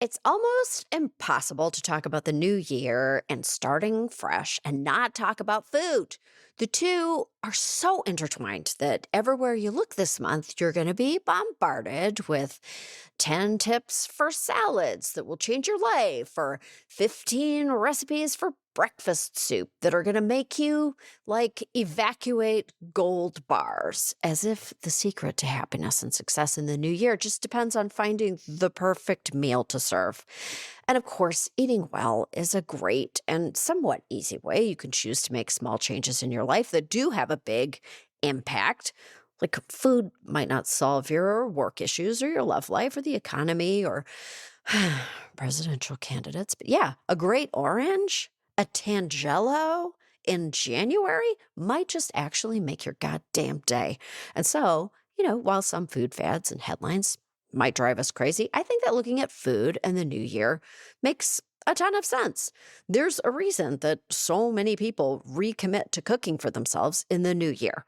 It's almost impossible to talk about the new year and starting fresh and not talk about food. The two are so intertwined that everywhere you look this month, you're going to be bombarded with 10 tips for salads that will change your life, or 15 recipes for breakfast soup that are going to make you evacuate gold bars, as if the secret to happiness and success in the new year just depends on finding the perfect meal to serve. And of course, eating well is a great and somewhat easy way you can choose to make small changes in your life that do have a big impact. Like, food might not solve your work issues or your love life or the economy or presidential candidates, but yeah, a great orange, a Tangelo in January might just actually make your goddamn day. And so, while some food fads and headlines might drive us crazy, I think that looking at food and the new year makes a ton of sense. There's a reason that so many people recommit to cooking for themselves in the new year.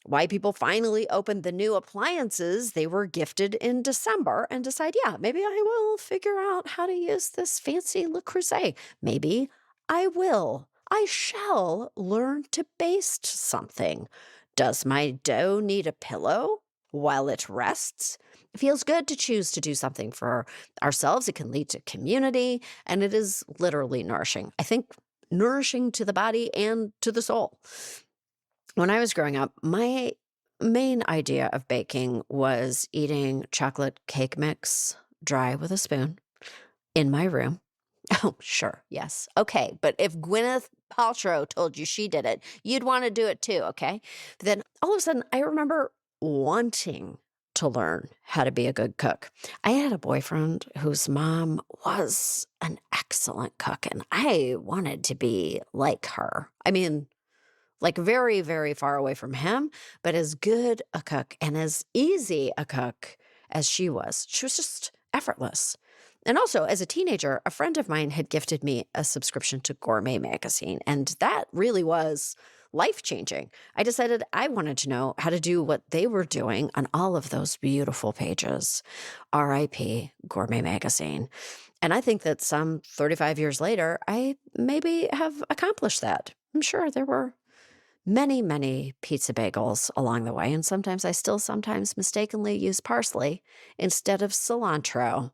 Why people finally opened the new appliances they were gifted in December and decide, yeah, maybe I will figure out how to use this fancy Le Creuset. Maybe I shall learn to baste something. Does my dough need a pillow while it rests? It feels good to choose to do something for ourselves. It can lead to community, and it is literally nourishing. I think nourishing to the body and to the soul. When I was growing up, my main idea of baking was eating chocolate cake mix dry with a spoon in my room. Oh, sure. Yes. Okay. But if Gwyneth Paltrow told you she did it, you'd want to do it too. Okay. But then all of a sudden, I remember wanting to learn how to be a good cook. I had a boyfriend whose mom was an excellent cook, and I wanted to be like her. I mean, very, very far away from him, but as good a cook and as easy a cook as she was. She was just effortless. And also, as a teenager, a friend of mine had gifted me a subscription to Gourmet magazine, and that really was life-changing. I decided I wanted to know how to do what they were doing on all of those beautiful pages. R.I.P. Gourmet magazine. And I think that some 35 years later, I maybe have accomplished that. I'm sure there were many, many pizza bagels along the way, and sometimes I still sometimes mistakenly use parsley instead of cilantro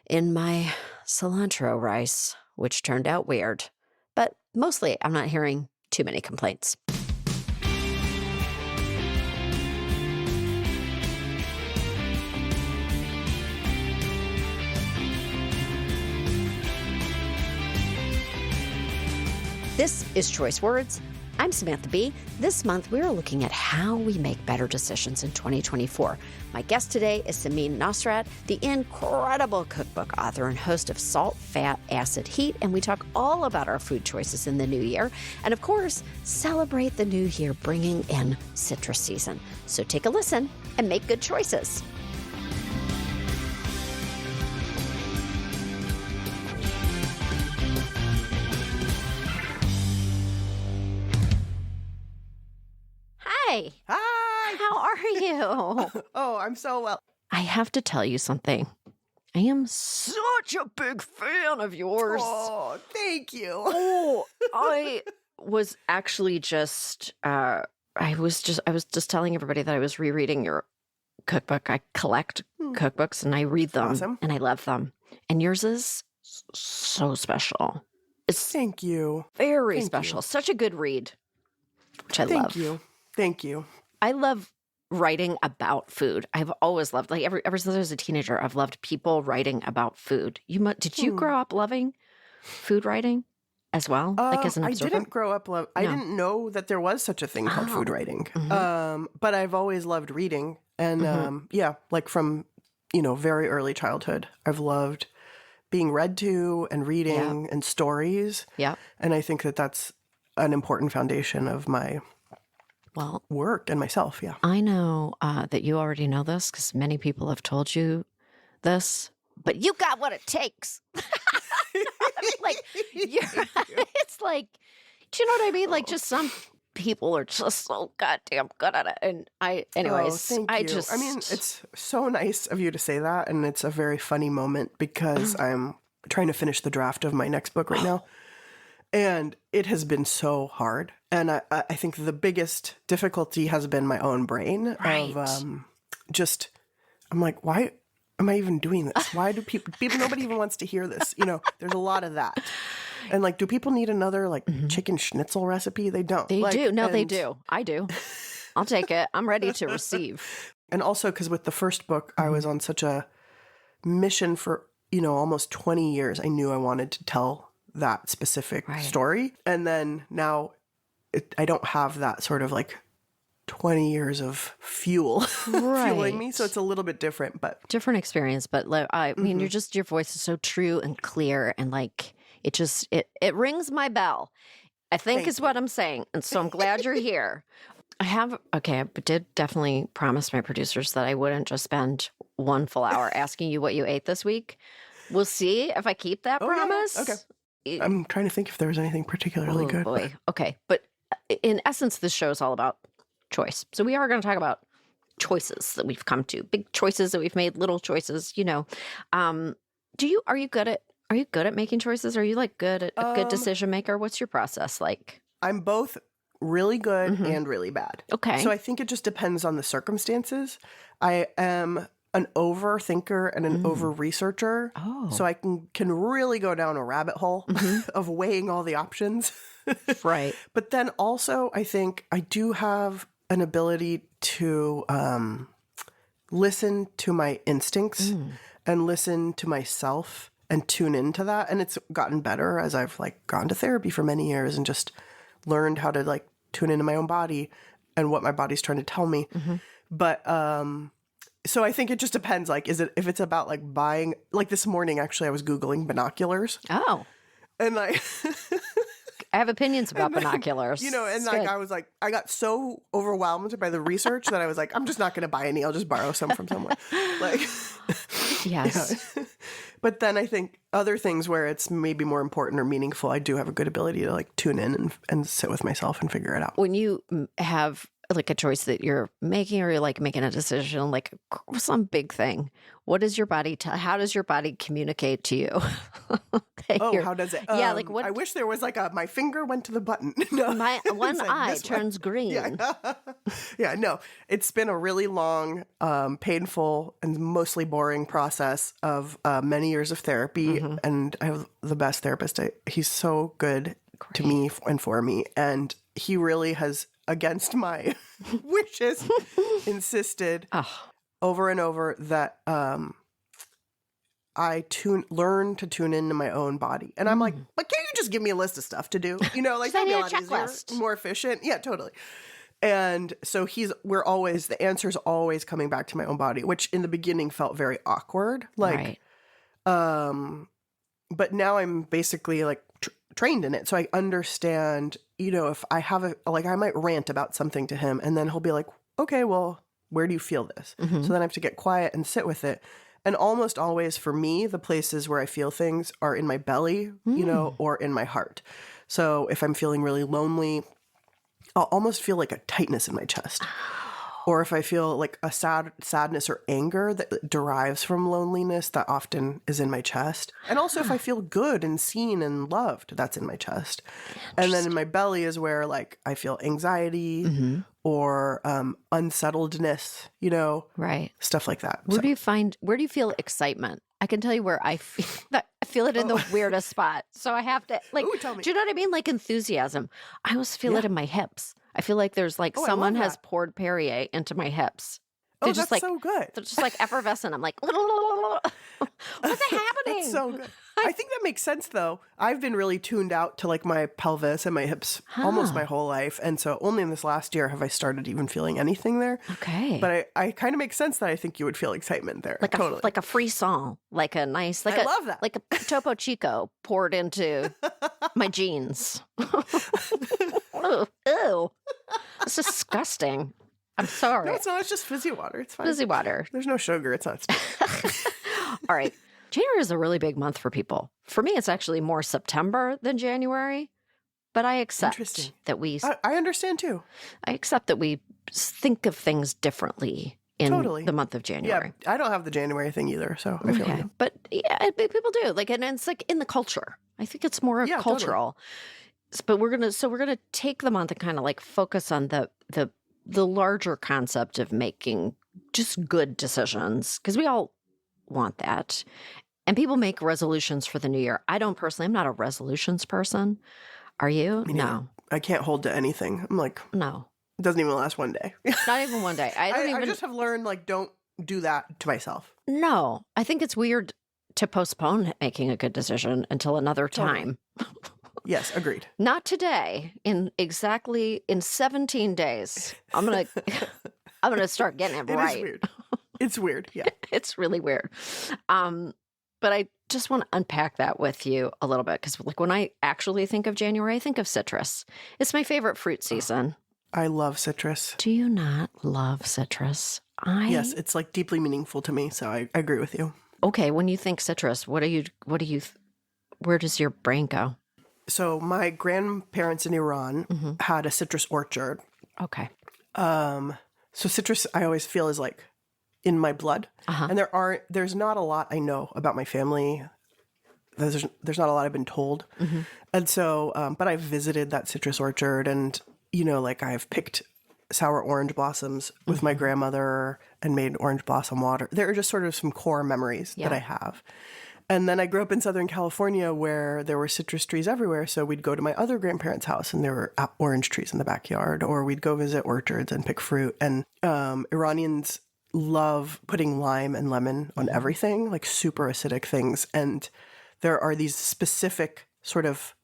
in my cilantro rice, which turned out weird. But mostly, I'm not hearing too many complaints. This is Choice Words. I'm Samantha Bee. This month, we're looking at how we make better decisions in 2024. My guest today is Samin Nosrat, the incredible cookbook author and host of Salt, Fat, Acid, Heat, and we talk all about our food choices in the new year. And of course, celebrate the new year bringing in citrus season. So take a listen and make good choices. Hi. Hi. How are you? Oh, I'm so well. I have to tell you something. I am such a big fan of yours. Oh, thank you. Oh, I was actually I was just telling everybody that I was rereading your cookbook. I collect cookbooks and I read them. Awesome. And I love them. And yours is so special. It's Thank you. very Thank special. you. Such a good read, which I love. Thank you. Thank you. I love writing about food. I've always loved, ever since I was a teenager, I've loved people writing about food. Did you grow up loving food writing as well? As an I observer? didn't grow up I didn't know that there was such a thing called food writing. But I've always loved reading. And from, very early childhood, I've loved being read to and reading and stories. Yeah. And I think that that's an important foundation of my work and myself. Yeah. I know that you already know this because many people have told you this, but you got what it takes. It's like, do you know what I mean? Just some people are just so goddamn good at it. And Oh, anyways, thank you. I mean, it's so nice of you to say that, and it's a very funny moment because I'm trying to finish the draft of my next book right now, and it has been so hard. And I think the biggest difficulty has been my own brain Right. of just, I'm like, why am I even doing this? Why do people, nobody even wants to hear this? You know, there's a lot of that. And like, do people need another like chicken schnitzel recipe? They don't. They Like, do. No, they and- do. I do. I'll take it. I'm ready to receive. And also because with the first book, I was on such a mission for, you know, almost 20 years. I knew I wanted to tell that specific story. And then now I don't have that sort of like 20 years of fuel fueling me. So it's a little bit different, but Different experience. But I mean, your voice is so true and clear. And like, it just, it rings my bell, I think is what I'm saying. And so I'm glad you're here. I did definitely promise my producers that I wouldn't just spend one full hour asking you what you ate this week. We'll see if I keep that promise. Yeah. Okay. I'm trying to think if there was anything particularly good. Boy. Okay. But in essence, this show is all about choice. So we are going to talk about choices that we've come to, big choices that we've made, little choices, you know. Are you good at making choices? Are you like good at a good decision maker? What's your process like? I'm both really good and really bad. Okay. So I think it just depends on the circumstances. I am an overthinker and an over researcher. Oh. So I can really go down a rabbit hole of weighing all the options. Right. But then also I think I do have an ability to listen to my instincts and listen to myself and tune into that. And it's gotten better as I've like gone to therapy for many years and just learned how to like tune into my own body and what my body's trying to tell me. But so I think it just depends. Like, if it's about like buying, like this morning, actually, I was Googling binoculars. Oh. And like, I have opinions about binoculars. you know, and It's like, good. I was like, I got so overwhelmed by the research that I was like, I'm just not going to buy any. I'll just borrow some from someone. Like, Yes. but then I think other things where it's maybe more important or meaningful, I do have a good ability to like tune in and sit with myself and figure it out. When you have like a choice that you're making or you're like making a decision, like some big thing, what does your body how does your body communicate to you? Oh, how does it? Yeah, like what? I wish there was like my finger went to the button. No, My one It's like eye this one. turns green. Yeah, no, it's been a really long, painful, and mostly boring process of many years of therapy. And I have the best therapist. He's so good to me and for me. And he really has, against my wishes, insisted over and over that I learn to tune into my own body. And I'm like, but can't you just give me a list of stuff to do? You know, like Just that'd be a need a lot checklist. easier, more efficient. Yeah, totally. And so the answer's always coming back to my own body, which in the beginning felt very awkward. Like, but now I'm basically like trained in it. So I understand, you know, if I have I might rant about something to him and then he'll be like, okay, well, where do you feel this? So then I have to get quiet and sit with it. And almost always for me, the places where I feel things are in my belly, you know, or in my heart. So if I'm feeling really lonely, I'll almost feel like a tightness in my chest. Or if I feel like a sadness or anger that derives from loneliness, that often is in my chest. And also if I feel good and seen and loved, that's in my chest. And then in my belly is where like I feel anxiety or unsettledness, you know, stuff like that. Where do you feel excitement? I can tell you where I feel that. I feel it in the weirdest spot. So I have to like, Ooh, tell me. do you know what I mean? Like enthusiasm. I always feel it in my hips. I feel like there's like I someone love has that. poured Perrier into my hips. Oh, They're that's just like, so good. they're just like effervescent. I'm like, what's happening? That's so good. I think that makes sense though. I've been really tuned out to like my pelvis and my hips almost my whole life. And so only in this last year have I started even feeling anything there. Okay. But I kind of makes sense that I think you would feel excitement there. like Totally. like a free song, like a nice, like I love that. like a Topo Chico poured into my jeans. Ew. It's disgusting. I'm sorry. No, it's not. It's just fizzy water. It's fine. Fizzy water. There's no sugar. It's not. All right. January is a really big month for people. For me, it's actually more September than January. But I accept Interesting. that I understand too. I accept that we think of things differently in Totally. the month of Yeah, January. I don't have the January thing either, so I feel Okay. you. But yeah, people do. Like, and it's like in the culture. I think it's more Yeah, totally. cultural. But we're gonna take the month and kind of like focus on the larger concept of making just good decisions, because we all want that. And people make resolutions for the new year. I don't personally, I'm not a resolutions person. Are you? Me neither. No. I can't hold to anything. I'm like, No. it doesn't even last one day. Not even one day. I just have learned, like, don't do that to myself. No. I think it's weird to postpone making a good decision until another time. Yes, agreed. Not today. In 17 days. I'm gonna start getting it right. It is weird. It's weird. Yeah. It's really weird. But I just want to unpack that with you a little bit, because like when I actually think of January, I think of citrus. It's my favorite fruit season. I love citrus. Do you not love citrus? Yes, it's like deeply meaningful to me, so I agree with you. Okay, when you think citrus, where does your brain go? So my grandparents in Iran had a citrus orchard. Okay. So citrus, I always feel, is like in my blood. And there's not a lot I know about my family. There's not a lot I've been told. And so, but I've visited that citrus orchard, and, you know, like I've picked sour orange blossoms with my grandmother and made orange blossom water. There are just sort of some core memories that I have. And then I grew up in Southern California, where there were citrus trees everywhere. So we'd go to my other grandparents' house and there were orange trees in the backyard, or we'd go visit orchards and pick fruit. And Iranians love putting lime and lemon on everything, like super acidic things. And there are these specific sort of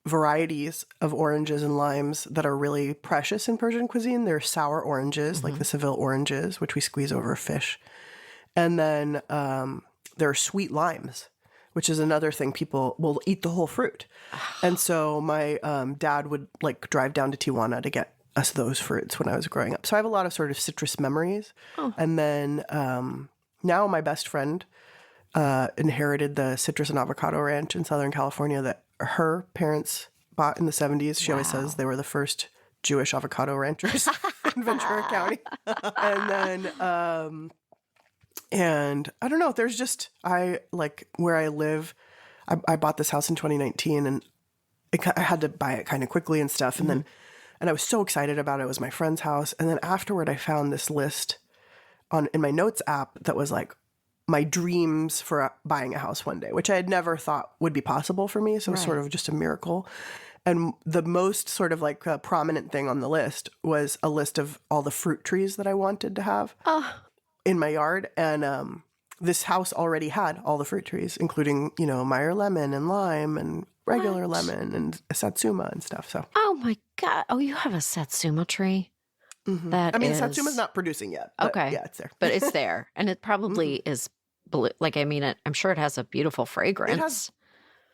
varieties of oranges and limes that are really precious in Persian cuisine. There are sour oranges, like the Seville oranges, which we squeeze over fish. And then there are sweet limes, which is another thing. People will eat the whole fruit. And so my dad would like drive down to Tijuana to get us those fruits when I was growing up. So I have a lot of sort of citrus memories. And then now my best friend inherited the citrus and avocado ranch in Southern California that her parents bought in the 70s. She always says they were the first Jewish avocado ranchers in Ventura County. And then, and I don't know, there's just, I like where I live, I bought this house in 2019, and I had to buy it kind of quickly and stuff. And then, and I was so excited about it. It was my friend's house. And then afterward, I found this list in my notes app that was like my dreams for buying a house one day, which I had never thought would be possible for me. So it was sort of just a miracle. And the most sort of like prominent thing on the list was a list of all the fruit trees that I wanted to have in my yard. And this house already had all the fruit trees, including, you know, Meyer lemon and lime and regular lemon and satsuma and stuff. So, oh my God. Oh, you have a satsuma tree? That I mean, is... satsuma's not producing yet. But okay. Yeah, it's there. But it's there. And it probably is, like, I mean, I'm sure it has a beautiful fragrance.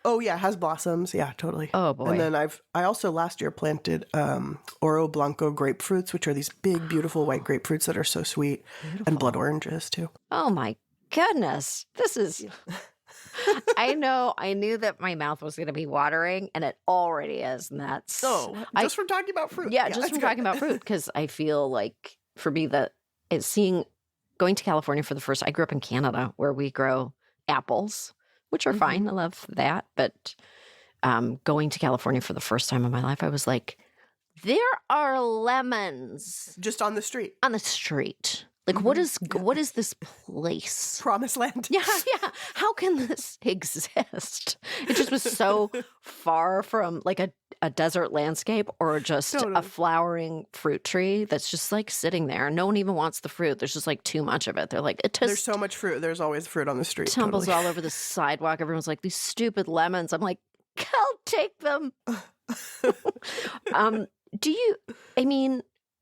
Oh, yeah, it has blossoms. Yeah, totally. Oh, boy. And then I also last year planted Oro Blanco grapefruits, which are these big, beautiful white grapefruits that are so sweet. And blood oranges, too. Oh, my goodness. This is... I knew that my mouth was going to be watering, and it already is. And that's... just from talking about fruit. Yeah, just from talking about fruit, because I feel like, for me, that it's going to California for the first... I grew up in Canada, where we grow apples, which are fine. I love that. But going to California for the first time in my life, I was like, there are lemons. Just on the street. On the street. Like, what is this place? Promised land. Yeah. How can this exist? It just was so far from like a desert landscape, or just a flowering fruit tree that's just like sitting there. No one even wants the fruit. There's just like too much of it. They're like, there's so much fruit. There's always fruit on the street. Tumbles all over the sidewalk. Everyone's like, these stupid lemons. I'm like, I'll take them.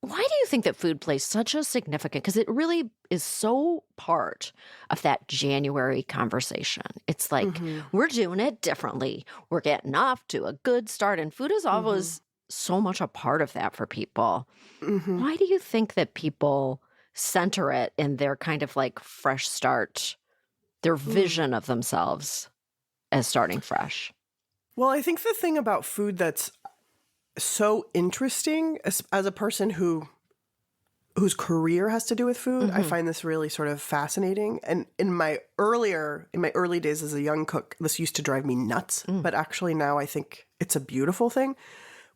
Why do you think that food plays such a significant, because it really is so part of that January conversation. It's like, we're doing it differently. We're getting off to a good start. And food is always so much a part of that for people. Why do you think that people center it in their kind of like fresh start, their vision of themselves as starting fresh? Well, I think the thing about food that's so interesting as a person whose career has to do with food. I find this really sort of fascinating. And in my early days as a young cook, this used to drive me nuts. But actually now I think it's a beautiful thing,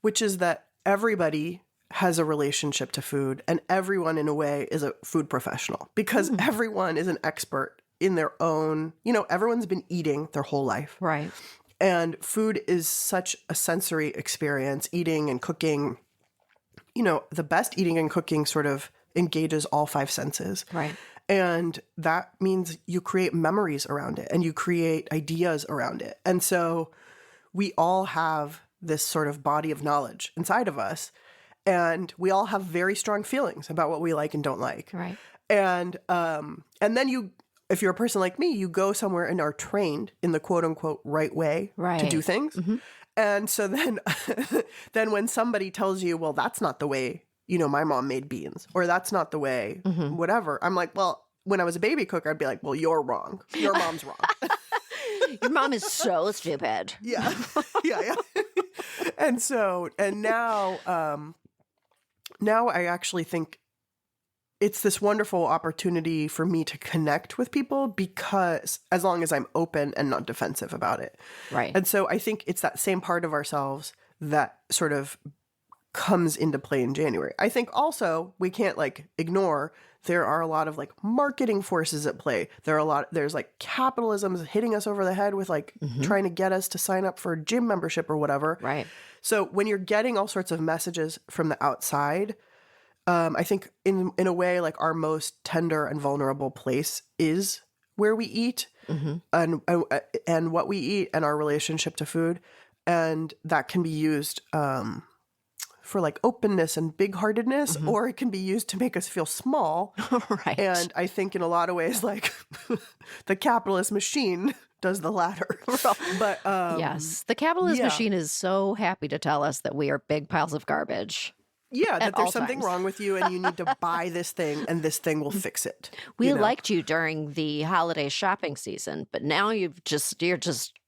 which is that everybody has a relationship to food, and everyone in a way is a food professional, because everyone is an expert in their own, everyone's been eating their whole life. Right. And food is such a sensory experience, eating and cooking. The best eating and cooking sort of engages all 5 senses. Right. And that means you create memories around it and you create ideas around it. And so we all have this sort of body of knowledge inside of us. And we all have very strong feelings about what we like and don't like. Right. And then if you're a person like me, you go somewhere and are trained in the quote unquote right way to do things. And so then, then when somebody tells you, well, that's not the way, my mom made beans, or that's not the way, whatever. I'm like, well, when I was a baby cook, I'd be like, well, you're wrong. Your mom's wrong. Your mom is so stupid. Yeah. Yeah. And now I actually think it's this wonderful opportunity for me to connect with people, because as long as I'm open and not defensive about it. Right. And so I think it's that same part of ourselves that sort of comes into play in January. I think also we can't ignore there are a lot of marketing forces at play. There's capitalism hitting us over the head with trying to get us to sign up for a gym membership or whatever. Right. So when you're getting all sorts of messages from the outside, I think in a way, our most tender and vulnerable place is where we eat and what we eat and our relationship to food. And that can be used for openness and big-heartedness, or it can be used to make us feel small. Right. And I think in a lot of ways, the capitalist machine does the latter. But yes, the capitalist machine is so happy to tell us that we are big piles of garbage. Yeah, that there's all something times. wrong with you and you need to buy this thing and this thing will fix it. We liked you during the holiday shopping season, but now you're just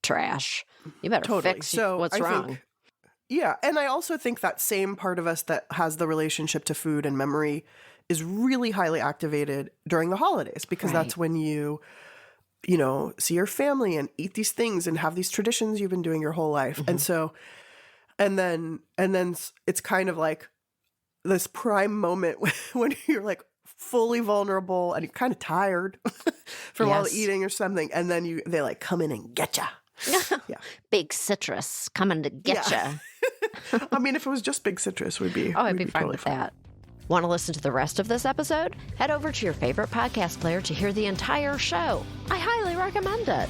trash. You better fix what's wrong. Yeah, and I also think that same part of us that has the relationship to food and memory is really highly activated during the holidays, because that's when you see your family and eat these things and have these traditions you've been doing your whole life. And so, and then it's kind of this prime moment when you're fully vulnerable and you're kind of tired from all the eating or something. And then they come in and get ya. Yeah. Big citrus coming to get ya. I mean, if it was just big citrus, I'd be fine totally with that. Want to listen to the rest of this episode? Head over to your favorite podcast player to hear the entire show. I highly recommend it.